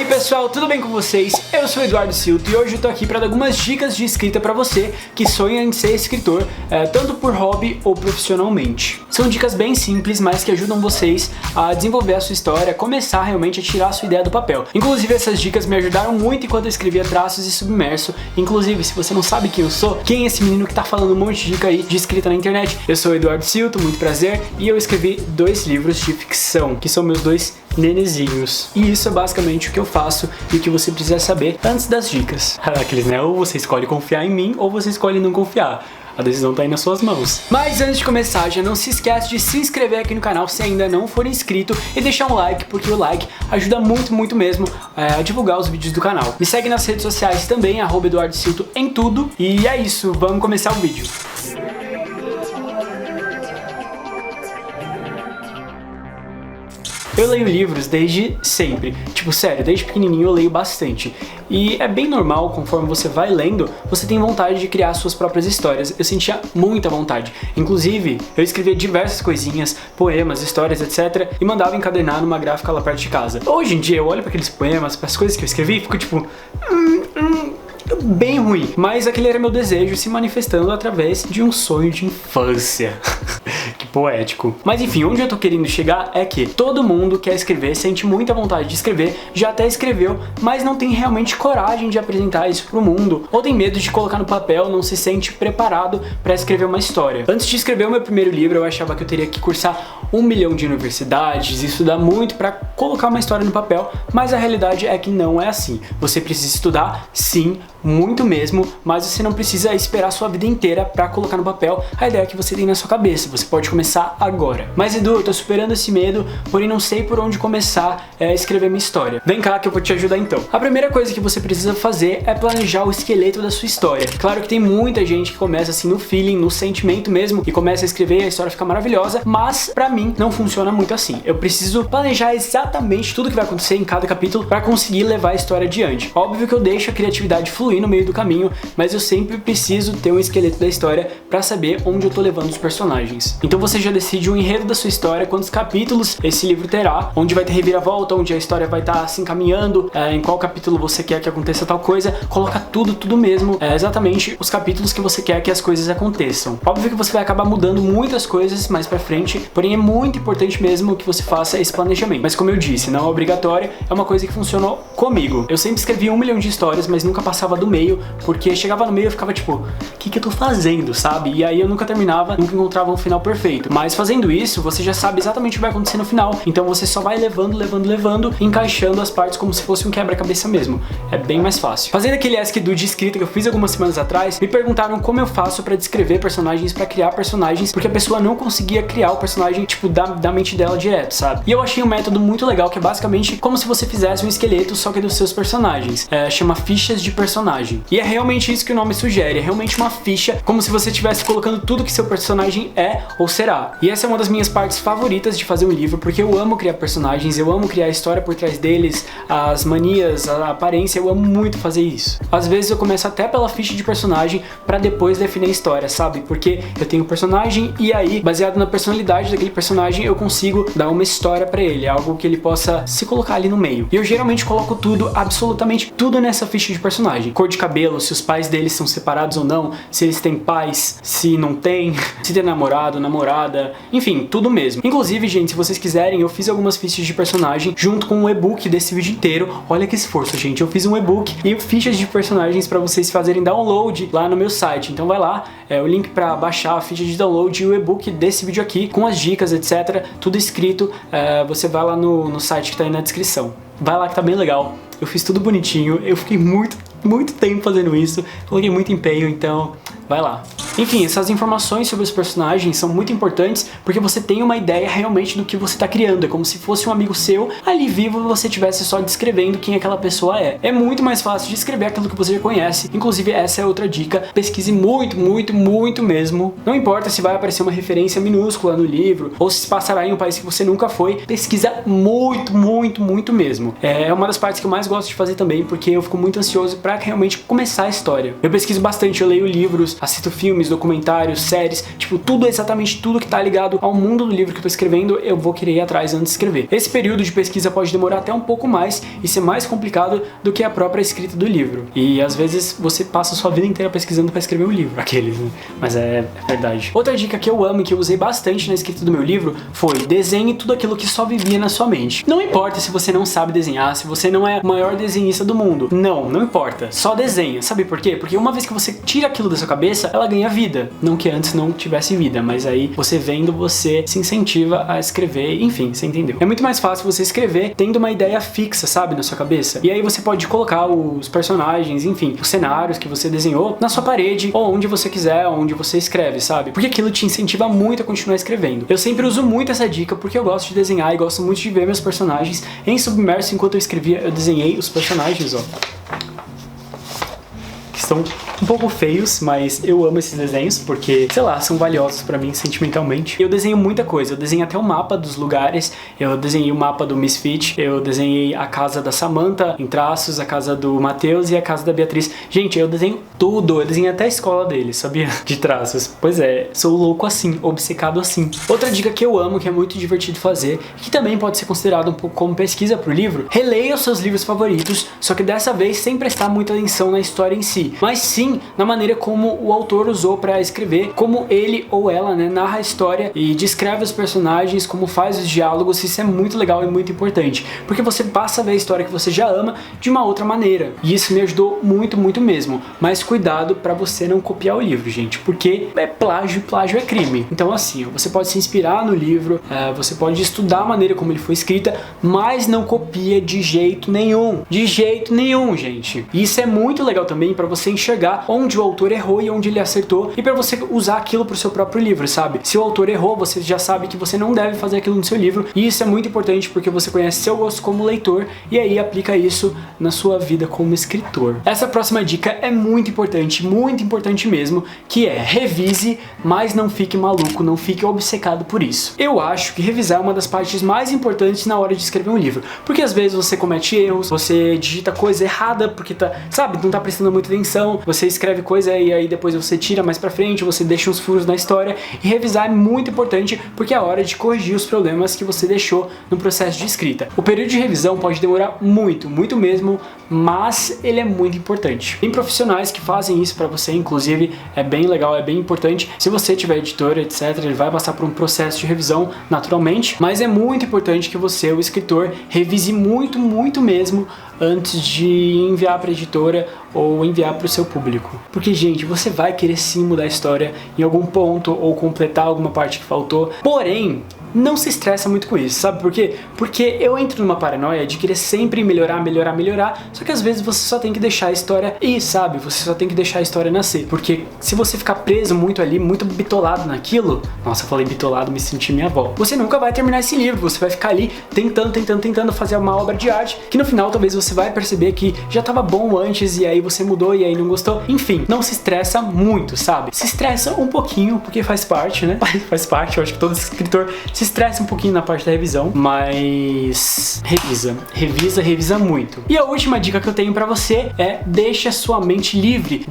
aí pessoal, tudo bem com vocês? Eu sou o Eduardo Silto e hoje eu tô aqui para dar algumas dicas de escrita para você que sonha em ser escritor, tanto por hobby ou profissionalmente. São dicas bem simples, mas que ajudam vocês a desenvolver a sua história, começar realmente a tirar a sua ideia do papel. Inclusive essas dicas me ajudaram muito enquanto eu escrevia Traços e Submerso. Inclusive, se você não sabe quem eu sou, quem é esse menino que tá falando um monte de dica aí de escrita na internet? Eu sou o Eduardo Silto, muito prazer, e eu escrevi 2 livros de ficção, que são meus 2 nenezinhos. E isso é basicamente o que eu faço e o que você precisa saber antes das dicas. Aqueles, né? Ou você escolhe confiar em mim, ou você escolhe não confiar. A decisão tá aí nas suas mãos. Mas antes de começar, já não se esquece de se inscrever aqui no canal se ainda não for inscrito e deixar um like, porque o like ajuda muito mesmo a divulgar os vídeos do canal. Me segue nas redes sociais também, @Eduardo Silto em tudo. E é isso, vamos começar o vídeo. Eu leio livros desde sempre, tipo sério, desde pequenininho eu leio bastante. E é bem normal, conforme você vai lendo, você tem vontade de criar suas próprias histórias. Eu sentia muita vontade. Inclusive, eu escrevia diversas coisinhas, poemas, histórias, etc. e mandava encadernar numa gráfica lá perto de casa. Hoje em dia eu olho para aqueles poemas, para as coisas que eu escrevi e fico tipo... bem ruim, mas aquele era meu desejo se manifestando através de um sonho de infância. Que poético. Mas enfim, onde eu tô querendo chegar é que todo mundo quer escrever, sente muita vontade de escrever, já até escreveu, mas não tem realmente coragem de apresentar isso pro mundo, ou tem medo de colocar no papel, não se sente preparado para escrever uma história. Antes de escrever o meu primeiro livro, eu achava que eu teria que cursar 1 milhão de universidades, estudar muito para colocar uma história no papel, mas a realidade é que não é assim. Você precisa estudar, sim, muito mesmo, mas você não precisa esperar a sua vida inteira para colocar no papel a ideia que você tem na sua cabeça. Você pode começar agora. Mas Edu, eu tô superando esse medo, porém não sei por onde começar a escrever minha história. Vem cá que eu vou te ajudar então. A primeira coisa que você precisa fazer é planejar o esqueleto da sua história. Claro que tem muita gente que começa assim no feeling, no sentimento mesmo, e começa a escrever e a história fica maravilhosa, mas pra mim não funciona muito assim. Eu preciso planejar exatamente tudo que vai acontecer em cada capítulo para conseguir levar a história adiante. Óbvio que eu deixo a criatividade fluir no meio do caminho, mas eu sempre preciso ter um esqueleto da história para saber onde eu tô levando os personagens. Então você já decide o enredo da sua história, quantos capítulos esse livro terá, onde vai ter reviravolta, onde a história vai estar se encaminhando, em qual capítulo você quer que aconteça tal coisa, coloca tudo mesmo, exatamente os capítulos que você quer que as coisas aconteçam. Óbvio que você vai acabar mudando muitas coisas mais pra frente, porém é muito importante mesmo que você faça esse planejamento. Mas como eu disse, não é obrigatório, é uma coisa que funcionou comigo. Eu sempre escrevi 1 milhão de histórias, mas nunca passava do meio, porque chegava no meio eu ficava tipo, o que eu tô fazendo, sabe? E aí eu nunca terminava, nunca encontrava um final perfeito. Mas fazendo isso, você já sabe exatamente o que vai acontecer no final, então você só vai levando, encaixando as partes como se fosse um quebra-cabeça mesmo. É bem mais fácil. Fazendo aquele Ask Edu de escrita que eu fiz algumas semanas atrás, me perguntaram como eu faço pra descrever personagens, pra criar personagens, porque a pessoa não conseguia criar o personagem, tipo, da mente dela direto, sabe? E eu achei um método muito legal, que é basicamente como se você fizesse um esqueleto, só que dos seus personagens. Chama fichas de personagem. E é realmente isso que o nome sugere, é realmente uma ficha, como se você estivesse colocando tudo que seu personagem é ou será. E essa é uma das minhas partes favoritas de fazer um livro, porque eu amo criar personagens, eu amo criar a história por trás deles, as manias, a aparência, eu amo muito fazer isso. Às vezes eu começo até pela ficha de personagem pra depois definir a história, sabe? Porque eu tenho um personagem e aí, baseado na personalidade daquele personagem, eu consigo dar uma história pra ele, algo que ele possa se colocar ali no meio. E eu geralmente coloco tudo, absolutamente tudo nessa ficha de personagem. Cor de cabelo, se os pais deles são separados ou não, se eles têm pais, se não tem, se tem namorado, namorada, enfim, tudo mesmo. Inclusive, gente, se vocês quiserem, eu fiz algumas fichas de personagem junto com um e-book desse vídeo inteiro. Olha que esforço, gente. Eu fiz um e-book e fichas de personagens para vocês fazerem download lá no meu site. Então vai lá, o link para baixar a ficha de download e o e-book desse vídeo aqui, com as dicas, etc. Tudo escrito. Você vai lá no site que tá aí na descrição. Vai lá que tá bem legal. Eu fiz tudo bonitinho. Eu fiquei muito tempo fazendo isso. Coloquei muito empenho, então vai lá. Enfim, essas informações sobre os personagens são muito importantes porque você tem uma ideia realmente do que você está criando. É como se fosse um amigo seu ali vivo e você estivesse só descrevendo quem aquela pessoa é. É muito mais fácil de escrever aquilo que você já conhece. Inclusive, essa é outra dica. Pesquise muito mesmo. Não importa se vai aparecer uma referência minúscula no livro ou se passará em um país que você nunca foi. Pesquisa muito mesmo. É uma das partes que eu mais gosto de fazer também, porque eu fico muito ansioso para realmente começar a história. Eu pesquiso bastante, eu leio livros, assisto filmes, documentários, séries, tipo, tudo, exatamente tudo que tá ligado ao mundo do livro que eu tô escrevendo, eu vou querer ir atrás antes de escrever. Esse período de pesquisa pode demorar até um pouco mais e ser mais complicado do que a própria escrita do livro. E às vezes você passa a sua vida inteira pesquisando pra escrever um livro, aqueles, né? Mas é verdade. Outra dica que eu amo e que eu usei bastante na escrita do meu livro foi: desenhe tudo aquilo que só vivia na sua mente. Não importa se você não sabe desenhar, se você não é o maior desenhista do mundo. Não importa. Só desenha. Sabe por quê? Porque uma vez que você tira aquilo da sua cabeça, ela ganha vida. Não que antes não tivesse vida, mas aí você vendo, você se incentiva a escrever, enfim, você entendeu. É muito mais fácil você escrever tendo uma ideia fixa, sabe, na sua cabeça. E aí você pode colocar os personagens, enfim, os cenários que você desenhou na sua parede, ou onde você quiser, onde você escreve, sabe? Porque aquilo te incentiva muito a continuar escrevendo. Eu sempre uso muito essa dica porque eu gosto de desenhar e gosto muito de ver meus personagens. Em Submerso, enquanto eu escrevia, eu desenhei os personagens, ó, que estão um pouco feios, mas eu amo esses desenhos porque, sei lá, são valiosos pra mim sentimentalmente. Eu desenho muita coisa, eu desenho até o mapa dos lugares, eu desenhei o mapa do Misfit, eu desenhei a casa da Samantha em traços, a casa do Matheus e a casa da Beatriz. Gente, eu desenho tudo, eu desenhei até a escola deles, sabia? De traços. Pois é, sou louco assim, obcecado assim. Outra dica que eu amo, que é muito divertido fazer, que também pode ser considerado um pouco como pesquisa pro livro: releia os seus livros favoritos, só que dessa vez sem prestar muita atenção na história em si, mas sim na maneira como o autor usou para escrever, como ele ou ela, né, narra a história e descreve os personagens, como faz os diálogos. Isso é muito legal e muito importante, porque você passa a ver a história que você já ama de uma outra maneira. E isso me ajudou muito, muito mesmo. Mas cuidado para você não copiar o livro, gente, porque é plágio, plágio é crime. Então assim, você pode se inspirar no livro, você pode estudar a maneira como ele foi escrita, mas não copia de jeito nenhum. De jeito nenhum, gente. E isso é muito legal também para você enxergar onde o autor errou e onde ele acertou, e para você usar aquilo pro seu próprio livro, sabe? Se o autor errou, você já sabe que você não deve fazer aquilo no seu livro, e isso é muito importante porque você conhece seu gosto como leitor e aí aplica isso na sua vida como escritor. Essa próxima dica é muito importante mesmo, que é: revise, mas não fique maluco, não fique obcecado por isso. Eu acho que revisar é uma das partes mais importantes na hora de escrever um livro, porque às vezes você comete erros, você digita coisa errada porque não tá prestando muita atenção, você escreve coisa e aí depois você tira mais pra frente, você deixa uns furos na história. E revisar é muito importante porque é a hora de corrigir os problemas que você deixou no processo de escrita. O período de revisão pode demorar muito mesmo, mas ele é muito importante. Tem profissionais que fazem isso pra você, inclusive é bem legal, é bem importante. Se você tiver editora, etc, ele vai passar por um processo de revisão naturalmente, mas é muito importante que você, o escritor, revise muito mesmo antes de enviar para a editora ou enviar para o seu público. Porque, gente, você vai querer sim mudar a história em algum ponto ou completar alguma parte que faltou, porém, não se estressa muito com isso, sabe por quê? Porque eu entro numa paranoia de querer sempre melhorar, só que às vezes você só tem que deixar a história ir, sabe? Você só tem que deixar a história nascer, porque se você ficar preso muito ali, muito bitolado naquilo, nossa, eu falei bitolado, me senti minha avó, você nunca vai terminar esse livro, você vai ficar ali tentando fazer uma obra de arte, que no final talvez você vai perceber que já tava bom antes e aí você mudou e aí não gostou. Enfim, não se estressa muito, sabe? Se estressa um pouquinho, porque faz parte, né? Faz parte, eu acho que todo escritor se estressa um pouquinho na parte da revisão, mas revisa muito. E a última dica que eu tenho pra você é: deixa sua mente livre,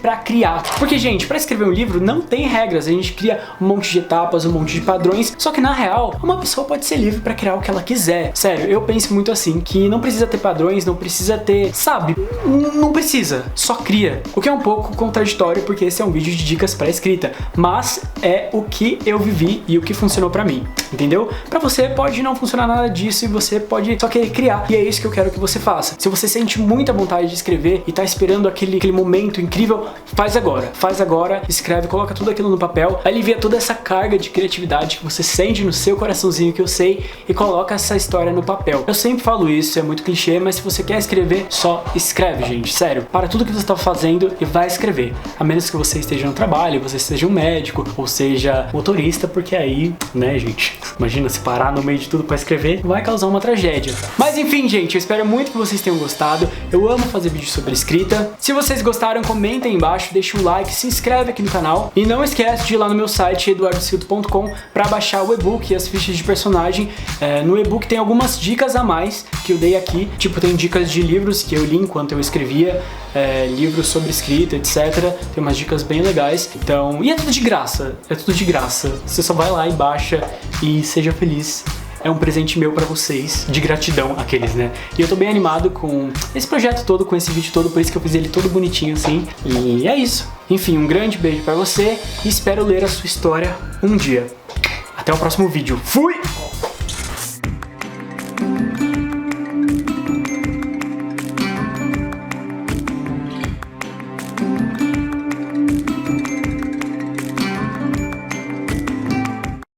pra criar. Porque, gente, pra escrever um livro não tem regras, a gente cria um monte de etapas, um monte de padrões, só que na real, uma pessoa pode ser livre pra criar o que ela quiser. Sério, eu penso muito assim, que não precisa ter padrões, não precisa ter, sabe? Não precisa, só cria. O que é um pouco contraditório, porque esse é um vídeo de dicas pra escrita, mas é o que eu vivi e o que funcionou pra mim, entendeu? Pra você pode não funcionar nada disso e você pode só querer criar, e é isso que eu quero que você faça. Se você sente muita vontade de escrever e tá esperando aquele momento incrível, faz agora, escreve, coloca tudo aquilo no papel, alivia toda essa carga de criatividade que você sente no seu coraçãozinho, que eu sei, e coloca essa história no papel. Eu sempre falo isso, é muito clichê, mas se você quer escrever, só escreve, gente, sério. Para tudo que você tá fazendo e vai escrever, a menos que você esteja no trabalho, você seja um médico, ou seja motorista, porque aí, né, gente, Imagina se parar no meio de tudo pra escrever, vai causar uma tragédia. Mas enfim, gente, eu espero muito que vocês tenham gostado. Eu amo fazer vídeos sobre escrita. Se vocês gostaram, comentem aí embaixo, deixa um like, se inscreve aqui no canal. E não esquece de ir lá no meu site, eduardocilto.com, pra baixar o e-book e as fichas de personagem. No e-book tem algumas dicas a mais que eu dei aqui. Tipo, tem dicas de livros que eu li enquanto eu escrevia, livros sobre escrita, etc. Tem umas dicas bem legais. Então, e é tudo de graça. É tudo de graça. Você só vai lá e baixa e seja feliz. É um presente meu pra vocês, de gratidão, aqueles, né? E eu tô bem animado com esse projeto todo, com esse vídeo todo, por isso que eu fiz ele todo bonitinho assim. E é isso. Enfim, um grande beijo pra você e espero ler a sua história um dia. Até o próximo vídeo. Fui!